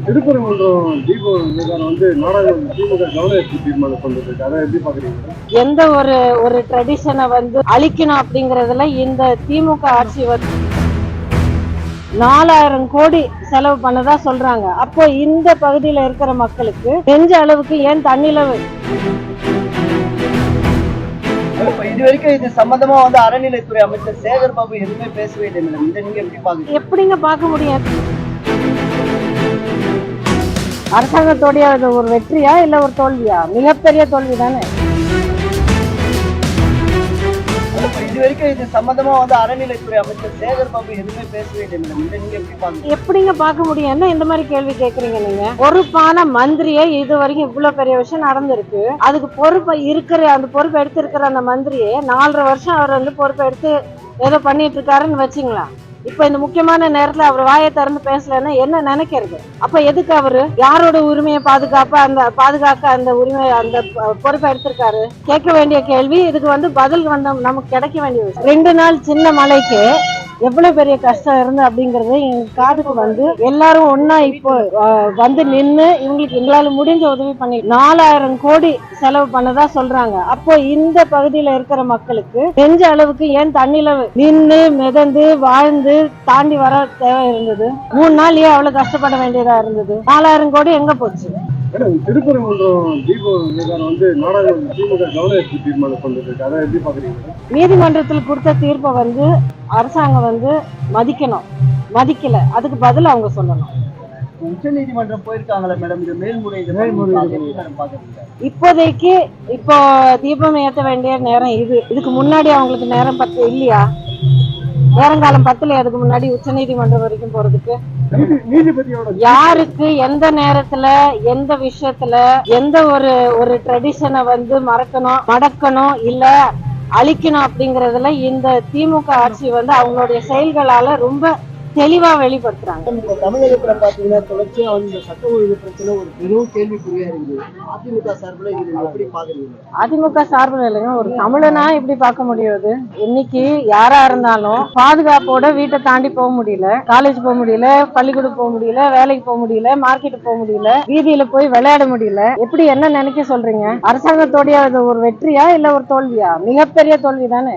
திருப்பரங்குன்றம் தீப விவகாரம் நாடாளுமன்ற திமுக கவன ஈர்ப்பு தீர்மானம் கொண்டிருக்கு. அதை எப்படி பாக்குறீங்க? எந்த ஒரு ட்ரெடிஷனை அழிக்கணும் அப்படிங்கறதுல இந்த திமுக ஆட்சி 4000 கோடி செலவு பண்ணதா சொல்றாங்க. அப்போ இந்த பகுதியில இருக்கிற மக்களுக்கு தெரிஞ்ச அளவுக்கு ஏன் தண்ணில இது வரைக்கும் இது சம்பந்தமா அறநிலைத்துறை அமைச்சர் சேகர் பாபு எதுவுமே பேசவே இல்லை மேடம். இதை நீங்க எப்படி பாக்குறீங்க? எப்படிங்க பார்க்க முடியும்? அரசாங்கத்தோடைய ஒரு வெற்றியா இல்ல ஒரு தோல்வியா? மிகப்பெரிய தோல்வி தானே. இது வரைக்கும் இது சம்பந்தமா அறநிலைத்துறை அமைச்சர் சேகர் பாபு எதுவுமே பேசவே இல்லை மேடம். இதை நீங்க எப்படி பாக்குறீங்க? எப்படிங்க பார்க்க முடியும்? என்ன இந்த மாதிரி கேள்வி கேக்குறீங்க நீங்க? பொறுப்பான மந்திரியை இது வரைக்கும் இவ்வளவு பெரிய விஷயம் நடந்திருக்கு. அதுக்கு பொறுப்பு இருக்கிற அந்த பொறுப்பு எடுத்திருக்கிற அந்த மந்திரியை 4.5 வருஷம் அவர் பொறுப்பு எடுத்து ஏதோ பண்ணிட்டு இருக்காருன்னு வச்சுங்களா. இப்ப இந்த முக்கியமான நேரத்துல அவர் வாயை திறந்து பேசலன்னா என்ன நினைக்கிறது? அப்ப எதுக்கு அவரு யாரோட உரிமையை பாதுகாக்க அந்த உரிமை அந்த பொறுப்பை எடுத்திருக்காரு? கேட்க வேண்டிய கேள்வி. இதுக்கு பதில் நமக்கு கிடைக்க வேண்டிய விஷயம். 2 நாள் சின்ன மழைக்கு எவ்வளவு பெரிய கஷ்டம் இருந்து அப்படிங்கறது எங்க காதுக்கு எல்லாரும் ஒன்னா இப்போ நின்னு எங்களால முடிஞ்ச உதவி பண்ணி 4000 கோடி செலவு பண்ணதா சொல்றாங்க. அப்போ இந்த பகுதியில இருக்கிற மக்களுக்கு தெரிஞ்ச அளவுக்கு ஏன் தண்ணில நின்று மிதந்து வாழ்ந்து தாண்டி வர தேவை இருந்தது? 3 நாள் ஏன் அவ்வளவு கஷ்டப்பட வேண்டியதா இருந்தது? 4000 கோடி எங்க போச்சு? திருப்பரங்குன்றம் தீப விவகாரம் நாடாளுமன்ற திமுக கவன ஈர்ப்பு தீர்மானம் கொண்டிருக்கு. அதை எப்படி பாக்குறீங்க? நீதிமன்றத்தில் கொடுத்த தீர்ப்பை அரசாங்கம் மதிக்கணும். மதிக்கல, அதுக்கு பதில் அவங்க சொல்லணும். உச்ச நீதிமன்றம் போயிருக்காங்களா மேடம்? இது மேல்முறையீடு இப்போதைக்கு இப்போ தீபம் ஏற்ற வேண்டிய நேரம் இதுக்கு முன்னாடி அவங்களுக்கு நேரம் இல்லையா? நேரங்காலம் பத்தலையா? அதுக்கு முன்னாடி உச்ச நீதிமன்றம் வரைக்கும் போறதுக்கு யாருக்கு எந்த நேரத்துல எந்த விஷயத்துல எந்த ஒரு ட்ரெடிஷனை மறக்கணும் மடக்கணும் இல்ல அழிக்கணும் அப்படிங்கறதுல இந்த திமுக ஆட்சி அவங்களுடைய செயல்களால ரொம்ப தெளிவா வெளிப்படுத்துறாங்க. தமிழகத்துல பாத்தீங்கன்னா தொடர்ச்சியா இந்த சட்ட ஒழுங்கு பிரச்சனை ஒரு பெரும் கேள்விக்குறியா இருக்குது. அதிமுக சார்பில் இது எப்படி பாக்குறீங்க? அதிமுக சார்பில் இல்லைங்க, ஒரு தமிழனா எப்படி பார்க்க முடியாது? இன்னைக்கு யாரா இருந்தாலும் பாதுகாப்போட வீட்டை தாண்டி போக முடியல, காலேஜ் போக முடியல, பள்ளிக்கூடம் போக முடியல, வேலைக்கு போக முடியல, மார்க்கெட் போக முடியல, வீதியில போய் விளையாட முடியல. எப்படி என்ன நினைக்க சொல்றீங்க? அரசாங்கத்தோடைய ஒரு வெற்றியா இல்ல ஒரு தோல்வியா? மிகப்பெரிய தோல்வி தானே.